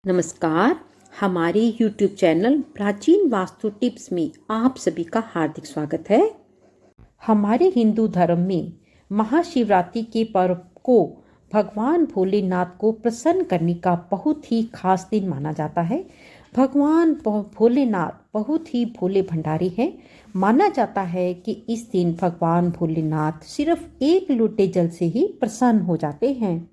नमस्कार। हमारे YouTube channel प्राचीन वास्तु टिप्स में आप सभी का हार्दिक स्वागत है। हमारे हिंदू धर्म में महाशिवरात्रि के पर्व को भगवान भोलेनाथ को प्रसन्न करने का बहुत ही खास दिन माना जाता है। भगवान भोलेनाथ बहुत ही भोले भंडारी हैं। माना जाता है कि इस दिन भगवान भोलेनाथ सिर्फ एक लोटे जल से ही प्रसन्न हो जाते हैं।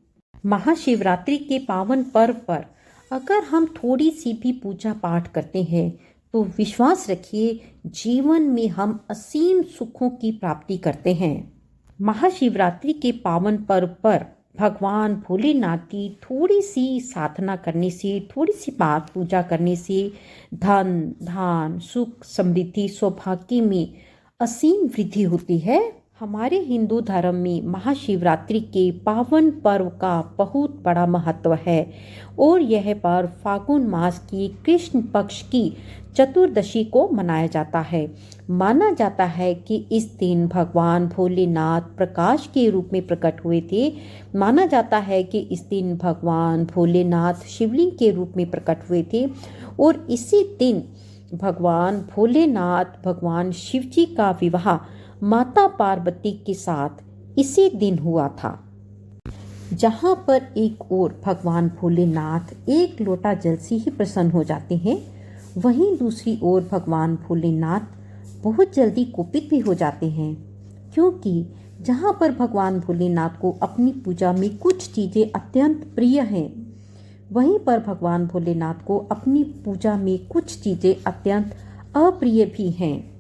महाशिवरात्रि के पावन पर्व पर अगर हम थोड़ी सी भी पूजा पाठ करते हैं तो विश्वास रखिए जीवन में हम असीम सुखों की प्राप्ति करते हैं। महाशिवरात्रि के पावन पर्व पर भगवान भोलेनाथ की थोड़ी सी साधना करने से, थोड़ी सी पाठ पूजा करने से धन धान सुख समृद्धि सौभाग्य में असीम वृद्धि होती है। हमारे हिंदू धर्म में महाशिवरात्रि के पावन पर्व का बहुत बड़ा महत्व है और यह पर्व फागुन मास की कृष्ण पक्ष की चतुर्दशी को मनाया जाता है। माना जाता है कि इस दिन भगवान भोलेनाथ प्रकाश के रूप में प्रकट हुए थे। माना जाता है कि इस दिन भगवान भोलेनाथ शिवलिंग के रूप में प्रकट हुए थे और इसी दिन भगवान भोलेनाथ भगवान शिव जी का विवाह माता पार्वती के साथ इसी दिन हुआ था। जहाँ पर एक ओर भगवान भोलेनाथ एक लोटा जल से ही प्रसन्न हो जाते हैं, वहीं दूसरी ओर भगवान भोलेनाथ बहुत जल्दी कुपित भी हो जाते हैं, क्योंकि जहाँ पर भगवान भोलेनाथ को अपनी पूजा में कुछ चीज़ें अत्यंत प्रिय हैं, वहीं पर भगवान भोलेनाथ को अपनी पूजा में कुछ चीज़ें अत्यंत अप्रिय भी हैं।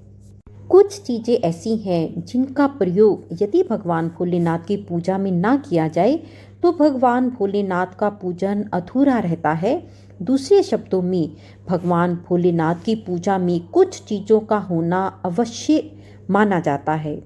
कुछ चीज़ें ऐसी हैं जिनका प्रयोग यदि भगवान भोलेनाथ की पूजा में ना किया जाए तो भगवान भोलेनाथ का पूजन अधूरा रहता है। दूसरे शब्दों में भगवान भोलेनाथ की पूजा में कुछ चीज़ों का होना अवश्य माना जाता है।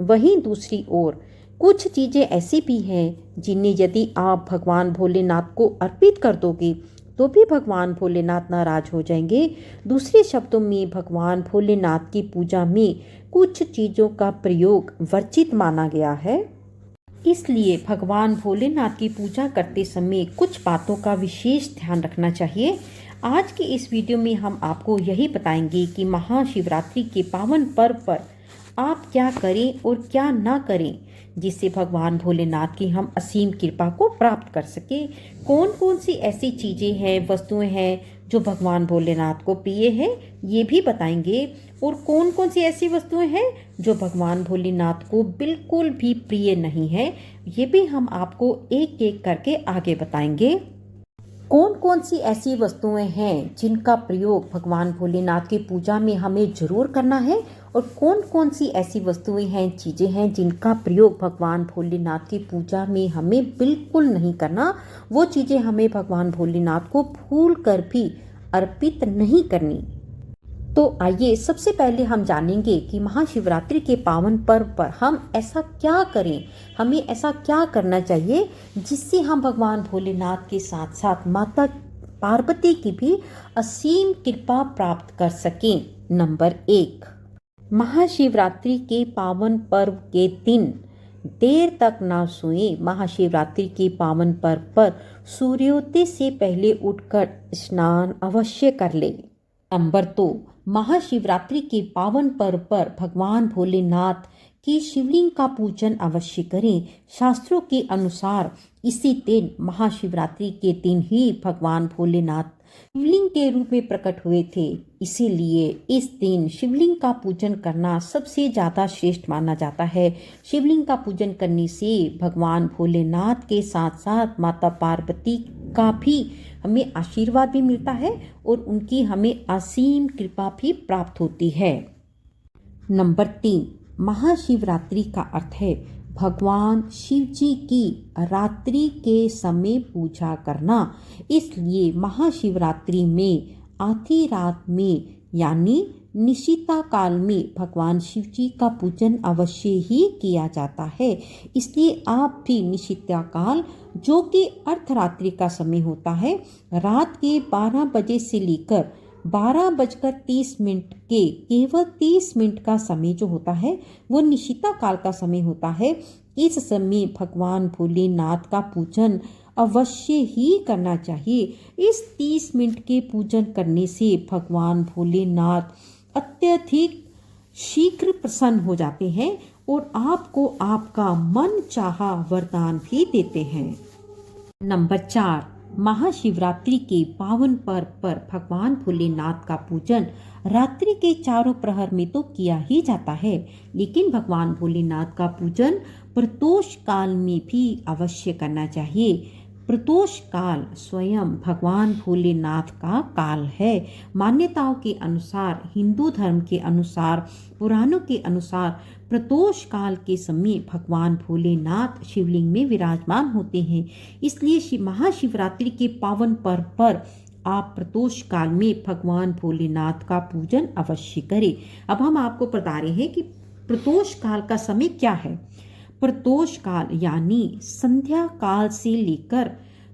वहीं दूसरी ओर कुछ चीज़ें ऐसी भी हैं जिन्हें यदि आप भगवान भोलेनाथ को अर्पित कर दोगे तो भी भगवान भोलेनाथ नाराज हो जाएंगे। दूसरे शब्दों में भगवान भोलेनाथ की पूजा में कुछ चीज़ों का प्रयोग वर्जित माना गया है। इसलिए भगवान भोलेनाथ की पूजा करते समय कुछ बातों का विशेष ध्यान रखना चाहिए। आज की इस वीडियो में हम आपको यही बताएंगे कि महाशिवरात्रि के पावन पर्व पर आप क्या करें और क्या ना करें जिससे भगवान भोलेनाथ की हम असीम कृपा को प्राप्त कर सके। कौन कौन सी ऐसी चीज़ें हैं, वस्तुएं हैं जो भगवान भोलेनाथ को प्रिय है, ये भी बताएंगे। और कौन कौन सी ऐसी वस्तुएं हैं जो भगवान भोलेनाथ को बिल्कुल भी प्रिय नहीं है, ये भी हम आपको एक एक करके आगे बताएंगे। कौन कौन सी ऐसी वस्तुएं हैं जिनका प्रयोग भगवान भोलेनाथ की पूजा में हमें जरूर करना है और कौन कौन सी ऐसी वस्तुएं हैं, चीज़ें हैं जिनका प्रयोग भगवान भोलेनाथ की पूजा में हमें बिल्कुल नहीं करना। वो चीज़ें हमें भगवान भोलेनाथ को भूल कर भी अर्पित नहीं करनी। तो आइए सबसे पहले हम जानेंगे कि महाशिवरात्रि के पावन पर्व पर हम ऐसा क्या करें, हमें ऐसा क्या करना चाहिए जिससे हम भगवान भोलेनाथ के साथ साथ माता पार्वती की भी असीम कृपा प्राप्त कर सकें। नंबर 1, महाशिवरात्रि के पावन पर्व के दिन देर तक ना सोएं। महाशिवरात्रि के पावन पर्व पर सूर्योदय से पहले उठकर स्नान अवश्य कर लें। नंबर 2, महाशिवरात्रि के पावन पर्व पर भगवान भोलेनाथ की शिवलिंग का पूजन अवश्य करें। शास्त्रों के अनुसार इसी दिन महाशिवरात्रि के दिन ही भगवान भोलेनाथ शिवलिंग के रूप में प्रकट हुए थे। इसीलिए इस दिन शिवलिंग का पूजन करना सबसे ज़्यादा श्रेष्ठ माना जाता है। शिवलिंग का पूजन करने से भगवान भोलेनाथ के साथ साथ माता पार्वती का भी हमें आशीर्वाद भी मिलता है और उनकी हमें असीम कृपा भी प्राप्त होती है। नंबर 3, महाशिवरात्रि का अर्थ है भगवान शिव जी की रात्रि के समय पूजा करना। इसलिए महाशिवरात्रि में आधी रात में यानी निशिता काल में भगवान शिव जी का पूजन अवश्य ही किया जाता है। इसलिए आप भी निशिता काल, जो कि अर्धरात्रि का समय होता है, रात के 12 बजे से लेकर 12:30 के केवल 30 मिनट का समय जो होता है वो निशिता काल का समय होता है। इस समय भगवान भोलेनाथ का पूजन अवश्य ही करना चाहिए। इस 30 मिनट के पूजन करने से भगवान भोलेनाथ अत्यधिक शीघ्र प्रसन्न हो जाते हैं और आपको आपका मन चाहा वरदान भी देते हैं। नंबर 4, महाशिवरात्रि के पावन पर्व पर भगवान भोलेनाथ का पूजन रात्रि के चारों प्रहर में तो किया ही जाता है, लेकिन भगवान भोलेनाथ का पूजन प्रदोष काल में भी अवश्य करना चाहिए। प्रदोष काल स्वयं भगवान भोलेनाथ का काल है। मान्यताओं के अनुसार, हिंदू धर्म के अनुसार, पुराणों के अनुसार प्रदोष काल के समय भगवान भोलेनाथ शिवलिंग में विराजमान होते हैं। इसलिए महाशिवरात्रि के पावन पर्व पर आप प्रदोष काल में भगवान भोलेनाथ का पूजन अवश्य करें। अब हम आपको बता रहे हैं कि प्रदोष काल का समय क्या है। प्रदोष काल यानी संध्या काल से लेकर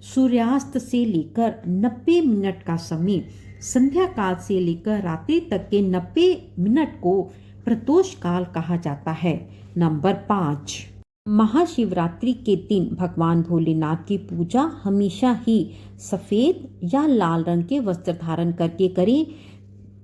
सूर्यास्त से लेकर 90 मिनट का समय, संध्या काल से लेकर रात्रि तक के 90 मिनट को प्रदोष काल कहा जाता है। नंबर 5, महाशिवरात्रि के दिन भगवान भोलेनाथ की पूजा हमेशा ही सफ़ेद या लाल रंग के वस्त्र धारण करके करें।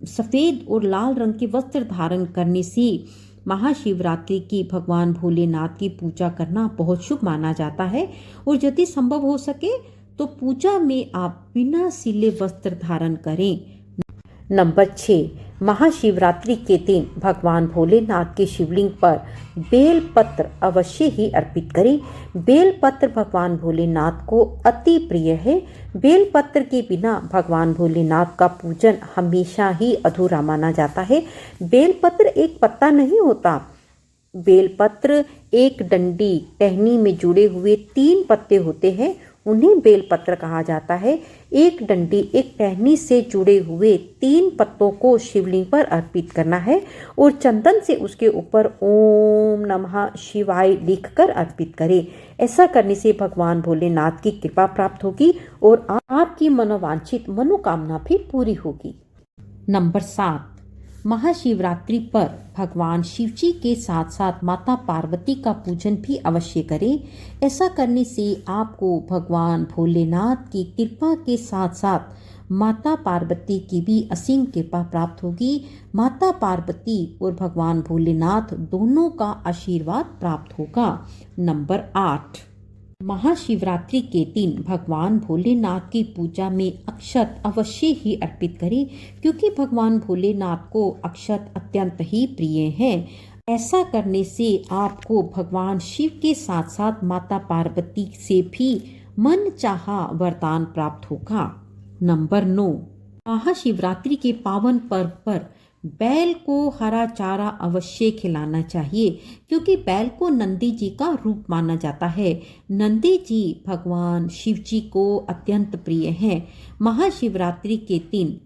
सफ़ेद और लाल रंग के वस्त्र धारण करने से महाशिवरात्रि की भगवान भोलेनाथ की पूजा करना बहुत शुभ माना जाता है और यदि संभव हो सके तो पूजा में आप बिना सिले वस्त्र धारण करें। नंबर 6, महाशिवरात्रि के दिन भगवान भोलेनाथ के शिवलिंग पर बेल पत्र अवश्य ही अर्पित करें। बेल पत्र भगवान भोलेनाथ को अति प्रिय है। बेल पत्र के बिना भगवान भोलेनाथ का पूजन हमेशा ही अधूरा माना जाता है। बेल पत्र एक पत्ता नहीं होता। बेल पत्र एक डंडी टहनी में जुड़े हुए 3 पत्ते होते हैं, उन्हें बेल पत्र कहा जाता है। एक डंडी एक टहनी से जुड़े हुए 3 पत्तों को शिवलिंग पर अर्पित करना है और चंदन से उसके ऊपर ओम नमः शिवाय लिखकर अर्पित करें। ऐसा करने से भगवान भोलेनाथ की कृपा प्राप्त होगी और आपकी मनोवांछित मनोकामना भी पूरी होगी। नंबर 7, महाशिवरात्रि पर भगवान शिवजी के साथ साथ माता पार्वती का पूजन भी अवश्य करें। ऐसा करने से आपको भगवान भोलेनाथ की कृपा के साथ साथ माता पार्वती की भी असीम कृपा प्राप्त होगी। माता पार्वती और भगवान भोलेनाथ दोनों का आशीर्वाद प्राप्त होगा। नंबर 8, महाशिवरात्रि के दिन भगवान भोलेनाथ की पूजा में अक्षत अवश्य ही अर्पित करें, क्योंकि भगवान भोलेनाथ को अक्षत अत्यंत ही प्रिय हैं। ऐसा करने से आपको भगवान शिव के साथ साथ माता पार्वती से भी मन चाहा वरदान प्राप्त होगा। नंबर 9, महाशिवरात्रि के पावन पर्व पर बैल को हरा चारा अवश्य खिलाना चाहिए, क्योंकि बैल को नंदी जी का रूप माना जाता है। नंदी जी भगवान शिव जी को अत्यंत प्रिय हैं। महाशिवरात्रि के दिन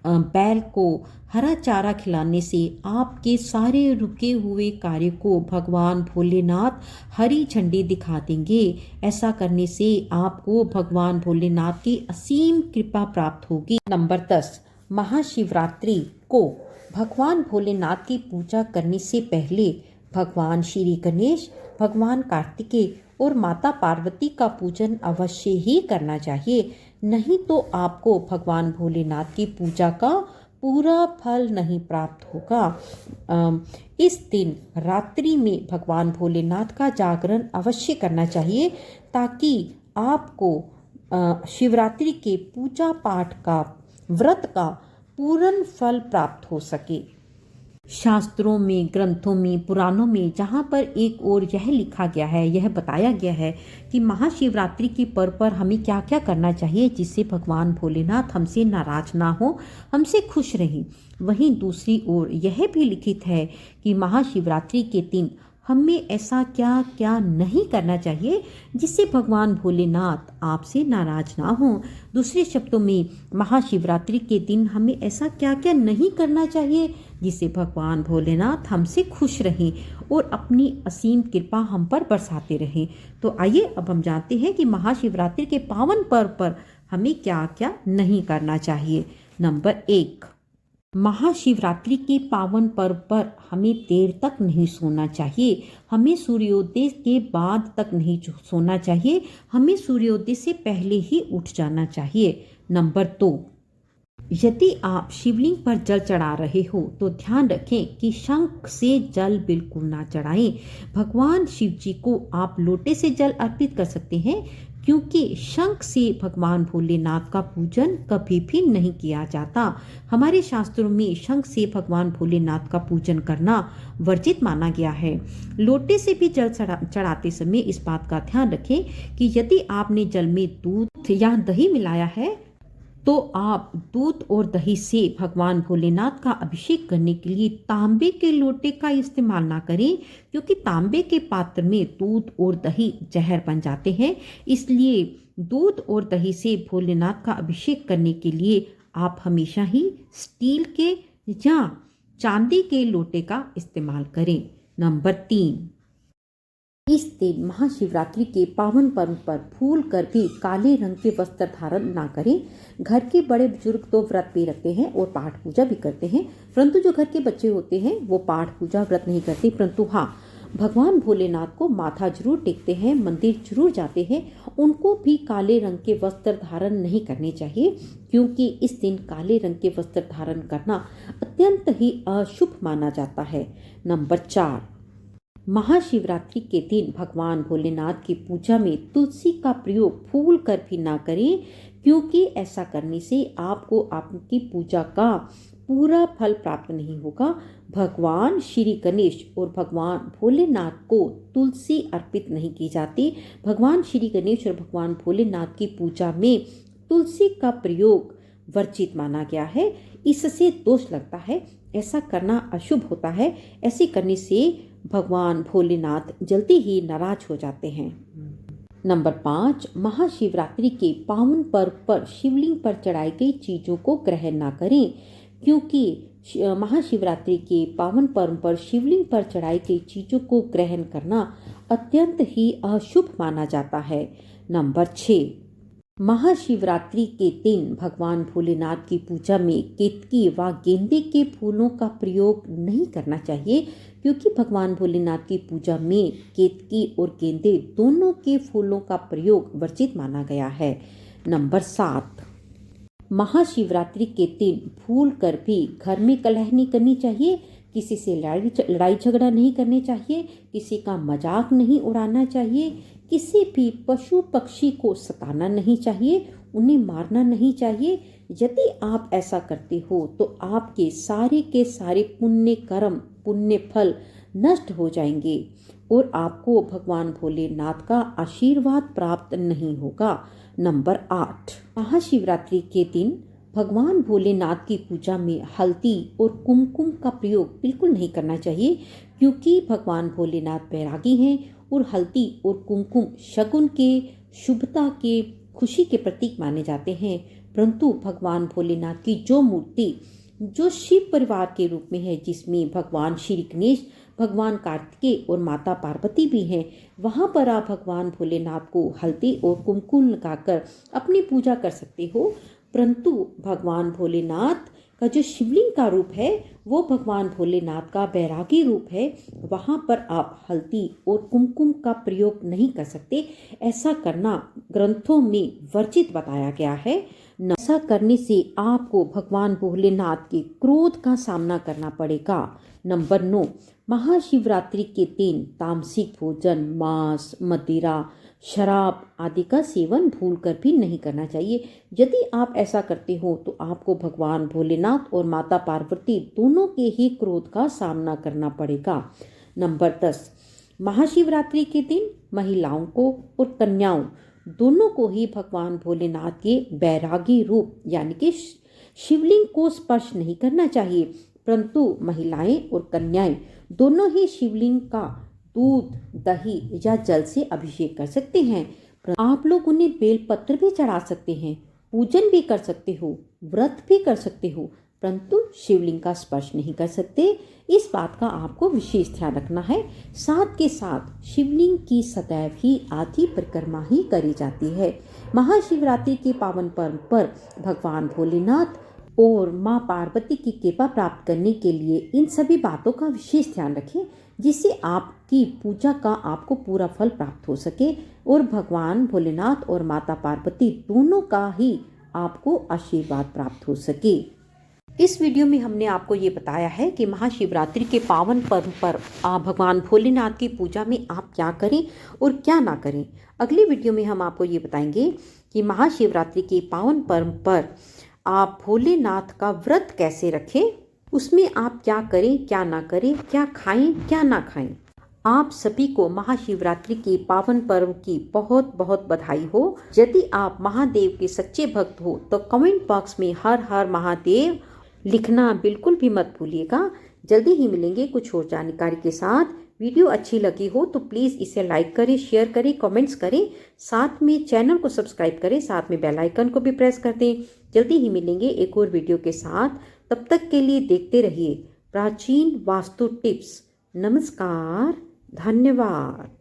बैल को हरा चारा खिलाने से आपके सारे रुके हुए कार्य को भगवान भोलेनाथ हरी झंडी दिखा देंगे। ऐसा करने से आपको भगवान भोलेनाथ की असीम कृपा प्राप्त होगी। नंबर 10, महाशिवरात्रि को भगवान भोलेनाथ की पूजा करने से पहले भगवान श्री गणेश, भगवान कार्तिकेय और माता पार्वती का पूजन अवश्य ही करना चाहिए। नहीं तो आपको भगवान भोलेनाथ की पूजा का पूरा फल नहीं प्राप्त होगा। इस दिन रात्रि में भगवान भोलेनाथ का जागरण अवश्य करना चाहिए, ताकि आपको शिवरात्रि के पूजा पाठ का, व्रत का पूर्ण फल प्राप्त हो सके। शास्त्रों में, ग्रंथों में, पुराणों में जहाँ पर एक और यह लिखा गया है, यह बताया गया है कि महाशिवरात्रि के पर्व पर हमें क्या क्या करना चाहिए जिससे भगवान भोलेनाथ हमसे नाराज ना हो, हमसे खुश रहें। वहीं दूसरी ओर यह भी लिखित है कि महाशिवरात्रि के दिन हमें ऐसा क्या क्या नहीं करना चाहिए जिससे भगवान भोलेनाथ आपसे नाराज ना हो। दूसरे शब्दों में, महाशिवरात्रि के दिन हमें ऐसा क्या क्या नहीं करना चाहिए जिससे भगवान भोलेनाथ हमसे खुश रहें और अपनी असीम कृपा हम पर बरसाते रहें। तो आइए अब हम जानते हैं कि महाशिवरात्रि के पावन पर्व पर हमें क्या क्या नहीं करना चाहिए। नंबर 1, महाशिवरात्रि के पावन पर्व पर हमें देर तक नहीं सोना चाहिए। हमें सूर्योदय के बाद तक नहीं सोना चाहिए। हमें सूर्योदय से पहले ही उठ जाना चाहिए। नंबर 2, यदि आप शिवलिंग पर जल चढ़ा रहे हो तो ध्यान रखें कि शंख से जल बिल्कुल ना चढ़ाएं। भगवान शिव जी को आप लोटे से जल अर्पित कर सकते हैं, क्योंकि शंख से भगवान भोलेनाथ का पूजन कभी भी नहीं किया जाता। हमारे शास्त्रों में शंख से भगवान भोलेनाथ का पूजन करना वर्जित माना गया है। लोटे से भी जल चढ़ाते समय इस बात का ध्यान रखें कि यदि आपने जल में दूध या दही मिलाया है तो आप दूध और दही से भगवान भोलेनाथ का अभिषेक करने के लिए तांबे के लोटे का इस्तेमाल ना करें, क्योंकि तांबे के पात्र में दूध और दही जहर बन जाते हैं। इसलिए दूध और दही से भोलेनाथ का अभिषेक करने के लिए आप हमेशा ही स्टील के या चांदी के लोटे का इस्तेमाल करें। नंबर 3, इस दिन महाशिवरात्रि के पावन पर्व पर भूल कर भी काले रंग के वस्त्र धारण ना करें। घर के बड़े बुजुर्ग तो व्रत भी रखते हैं और पाठ पूजा भी करते हैं, परंतु जो घर के बच्चे होते हैं वो पाठ पूजा व्रत नहीं करते, परंतु हाँ, भगवान भोलेनाथ को माथा जरूर टेकते हैं, मंदिर जरूर जाते हैं। उनको भी काले रंग के वस्त्र धारण नहीं करने चाहिए, क्योंकि इस दिन काले रंग के वस्त्र धारण करना अत्यंत ही अशुभ माना जाता है। नंबर 4, महाशिवरात्रि के दिन भगवान भोलेनाथ की पूजा में तुलसी का प्रयोग भूल कर भी ना करें, क्योंकि ऐसा करने से आपको आपकी पूजा का पूरा फल प्राप्त नहीं होगा। भगवान श्री गणेश और भगवान भोलेनाथ को तुलसी अर्पित नहीं की जाती। भगवान श्री गणेश और भगवान भोलेनाथ की पूजा में तुलसी का प्रयोग वर्जित माना गया है। इससे दोष लगता है, ऐसा करना अशुभ होता है। ऐसे करने से भगवान भोलेनाथ जल्दी ही नाराज हो जाते हैं। नंबर 5, महाशिवरात्रि के पावन पर्व पर शिवलिंग पर चढ़ाई गई चीजों को ग्रहण ना करें, क्योंकि महाशिवरात्रि के पावन पर्व पर शिवलिंग पर चढ़ाई गई चीजों को ग्रहण करना अत्यंत ही अशुभ माना जाता है। नंबर 6, महाशिवरात्रि के दिन भगवान भोलेनाथ की पूजा में केतकी व गेंदे के फूलों का प्रयोग नहीं करना चाहिए, क्योंकि भगवान भोलेनाथ की पूजा में केतकी और गेंदे दोनों के फूलों का प्रयोग वर्जित माना गया है। नंबर 7, महाशिवरात्रि के दिन भूल कर भी घर में कलह नहीं करनी चाहिए। किसी से लड़ाई झगड़ा नहीं करनी चाहिए, किसी का मजाक नहीं उड़ाना चाहिए, किसी भी पशु पक्षी को सताना नहीं चाहिए, उन्हें मारना नहीं चाहिए। यदि आप ऐसा करते हो तो आपके सारे के सारे पुण्य कर्म, पुण्य फल नष्ट हो जाएंगे और आपको भगवान भोलेनाथ का आशीर्वाद प्राप्त नहीं होगा। नंबर 8, महाशिवरात्रि के दिन भगवान भोलेनाथ की पूजा में हल्दी और कुमकुम का प्रयोग बिल्कुल नहीं करना चाहिए, क्योंकि भगवान भोलेनाथ बैरागी हैं और हल्दी और कुमकुम शगुन के, शुभता के, खुशी के प्रतीक माने जाते हैं। परंतु भगवान भोलेनाथ की जो मूर्ति जो शिव परिवार के रूप में है, जिसमें भगवान श्री गणेश, भगवान कार्तिकेय और माता पार्वती भी हैं, वहाँ पर आप भगवान भोलेनाथ को हल्दी और कुमकुम लगाकर अपनी पूजा कर सकते हो। परंतु भगवान भोलेनाथ का जो शिवलिंग का रूप है वो भगवान भोलेनाथ का बैरागी रूप है, वहाँ पर आप हल्दी और कुमकुम का प्रयोग नहीं कर सकते। ऐसा करना ग्रंथों में वर्जित बताया गया है। ऐसा करने से आपको भगवान भोलेनाथ के क्रोध का सामना करना पड़ेगा। नंबर 9, महाशिवरात्रि के दिन तामसिक भोजन, मांस, मदिरा, शराब आदि का सेवन भूलकर भी नहीं करना चाहिए। यदि आप ऐसा करते हो तो आपको भगवान भोलेनाथ और माता पार्वती दोनों के ही क्रोध का सामना करना पड़ेगा। नंबर 10, महाशिवरात्रि के दिन महिलाओं को और कन्याओं दोनों को ही भगवान भोलेनाथ के बैरागी रूप यानी कि शिवलिंग को स्पर्श नहीं करना चाहिए, परंतु महिलाएं और कन्याएं दोनों ही शिवलिंग का दूध, दही या जल से अभिषेक कर सकते हैं। आप लोग उन्हें बेलपत्र भी चढ़ा सकते हैं, पूजन भी कर सकते हो, व्रत भी कर सकते हो, परंतु शिवलिंग का स्पर्श नहीं कर सकते। इस बात का आपको विशेष ध्यान रखना है। साथ के साथ शिवलिंग की सदैव ही आधी परिक्रमा ही करी जाती है। महाशिवरात्रि के पावन पर्व पर भगवान भोलेनाथ और माँ पार्वती की कृपा प्राप्त करने के लिए इन सभी बातों का विशेष ध्यान रखें, जिससे आपकी पूजा का आपको पूरा फल प्राप्त हो सके और भगवान भोलेनाथ और माता पार्वती दोनों का ही आपको आशीर्वाद प्राप्त हो सके। इस वीडियो में हमने आपको ये बताया है कि महाशिवरात्रि के पावन पर्व पर आप भगवान भोलेनाथ की पूजा में आप क्या करें और क्या ना करें। अगली वीडियो में हम आपको ये बताएंगे कि महाशिवरात्रि के पावन पर्व पर आप भोलेनाथ का व्रत कैसे रखें, उसमें आप क्या करें क्या ना करें, क्या खाएं क्या ना खाएं। आप सभी को महाशिवरात्रि के पावन पर्व की बहुत बहुत बधाई हो। यदि आप महादेव के सच्चे भक्त हो तो कमेंट बॉक्स में हर हर महादेव लिखना बिल्कुल भी मत भूलिएगा। जल्दी ही मिलेंगे कुछ और जानकारी के साथ। वीडियो अच्छी लगी हो तो प्लीज़ इसे लाइक करें, शेयर करें, कमेंट्स करें, साथ में चैनल को सब्सक्राइब करें, साथ में बेल आइकन को भी प्रेस कर दें। जल्दी ही मिलेंगे एक और वीडियो के साथ। तब तक के लिए देखते रहिए प्राचीन वास्तु टिप्स। नमस्कार, धन्यवाद।